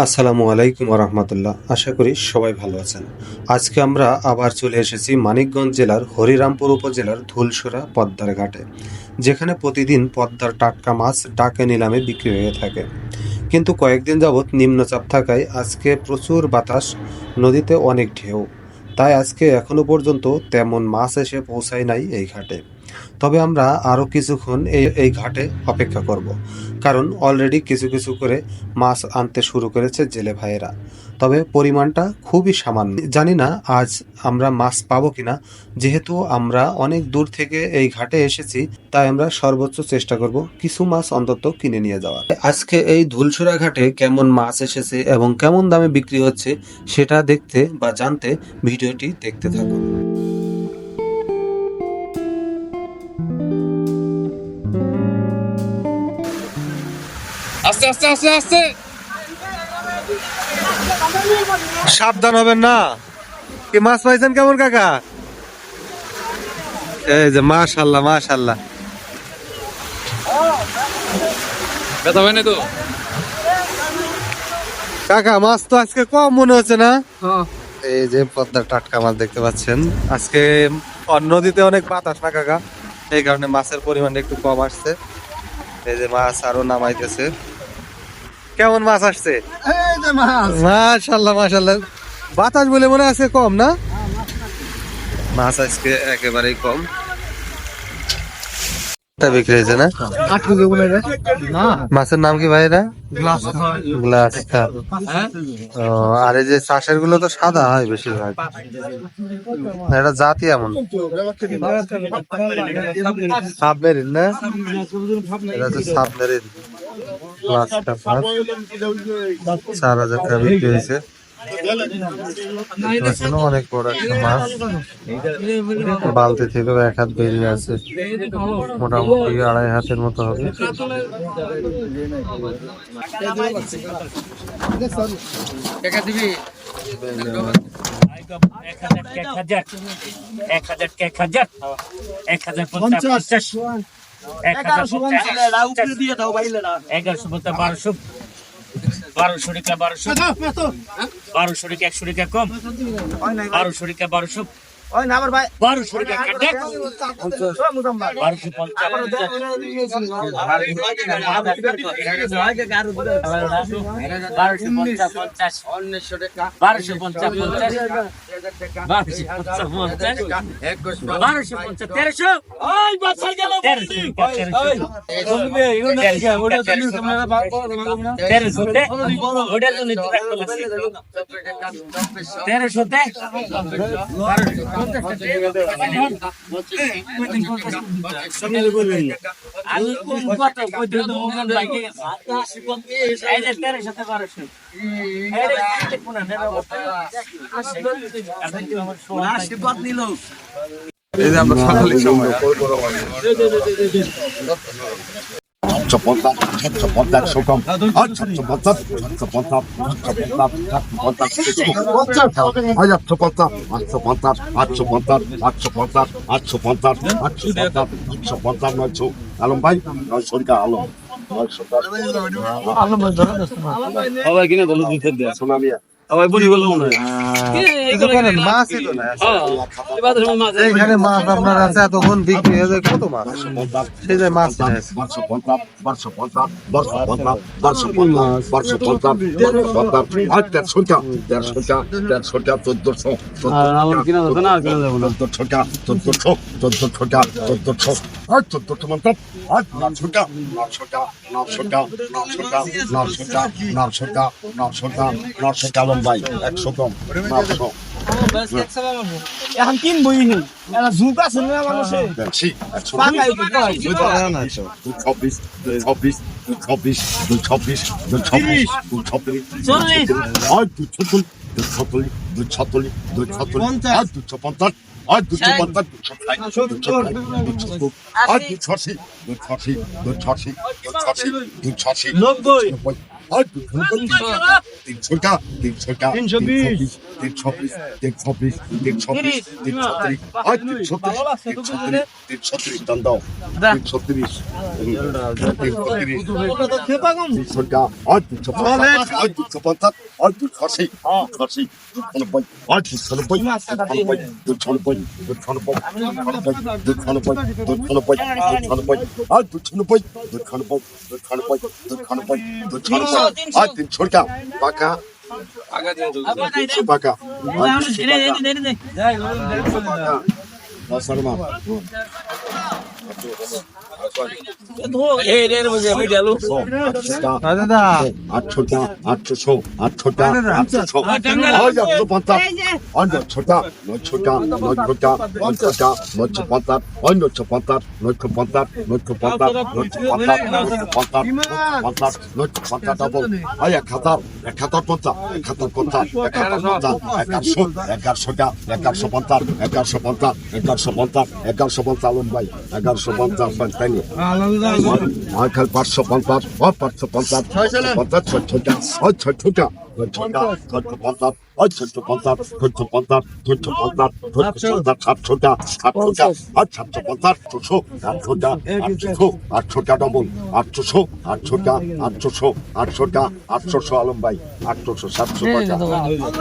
আসসালামু আলাইকুম রহমতুল্লাহ। আশা করি সবাই ভালো আছেন। আজকে আমরা আবার চলে এসেছি মানিকগঞ্জ জেলার হরিরামপুর উপজেলার ধুলসুরা পদ্মার ঘাটে, যেখানে প্রতিদিন পদ্মার টাটকা মাছ ডাকে নিলামে বিক্রি হয়ে থাকে। কিন্তু কয়েকদিন যাবৎ নিম্নচাপ থাকায় আজকে প্রচুর বাতাস, নদীতে অনেক ঢেউ, তাই আজকে এখনো পর্যন্ত তেমন মাছ এসে পৌঁছায় নাই এই ঘাটে। তবে আমরা আরও কিছুক্ষণ এই ঘাটে অপেক্ষা করব, কারণ অলরেডি কিছু কিছু করে মাছ আনতে শুরু করেছে জেলে ভাইয়েরা। তবে পরিমাণটা খুবই সামান্য। জানি না আজ আমরা মাছ পাবো কিনা। যেহেতু আমরা অনেক দূর থেকে এই ঘাটে এসেছি, তাই আমরা সর্বোচ্চ চেষ্টা করব কিছু মাছ অন্তত কিনে নিয়ে যাওয়ার। আজকে এই ধুলসুরা ঘাটে কেমন মাছ এসেছে এবং কেমন দামে বিক্রি হচ্ছে সেটা দেখতে বা জানতে ভিডিওটি দেখতে থাকুন। আস্তে আস্তে আস্তে আস্তে সাবধান হবেন না। কি মাছ পাইছেন কেমন কাকা? এই যে মাশাআল্লাহ মাশাআল্লাহ। ব্যথা হয় না তো? কাকা মাছ তো আজকে কম মনে হচ্ছে না? এই যে পদ্মার টাটকা মাছ দেখতে পাচ্ছেন। আজকে নদীতে অনেক বাতাস না কাকা, এই কারণে মাছের পরিমাণ একটু কম আসছে। এই যে মাছ আরো নামাইতেছে। কেমন মাছ আসছে? মাশাআল্লাহ মাশাআল্লাহ। বাতাস বলে মনে আছে কম না? মাছ আজকে একেবারেই কম। বিক্রি হয়েছে না? মাছের নাম কি ভাইরা? Glass cup. ও, আর এই যে চাষের গুলো তো সাদা হয় বেশিরভাগ। এটা জাতি এমন সাবমেরিন না? এটা তো সাবমেরিন। গ্লাস কাপ 4,000 টাকা বিক্রি হয়েছে। অনেক বড় একটা মাছ, বালতি থেকে 1 হাত বেরিয়ে আছে, মোটামুটি 2.5 হাতের মতো হবে। বারোশো টাকা 100 টাকা কম, 1200 টাকা 1200, 1200 টাকা কাটে, আলম ভাই 900 টাকা আলম 900 টাকা সবাই কিনে বলো দিতে দেয়া সোনালিয়া সবাই বুঝি বললো মনে হয় মাছই তো না এখানে মাছ আপনার আছে, এতক্ষণ বিক্রি হয়ে যায় কত মাছ, সেই যে মাছ কিনে আছে। 900 আলম ভাই 100 কম 900 এখন কিনবই নেই, এরা ঝুঁক আছে না মানুষের দেখছি পাকাই তো কয়। 26 320 326 326 326 336 336 336 টান দাও 336 350 আর 250 আর 280 280 আর 290 পাকা আগা দিন তো পাকা এই রে মজে আমি গেল 1150 আজকাল 550 550 550 650 650 ডবল 800 আলম ভাই 800 700 টাকা 2200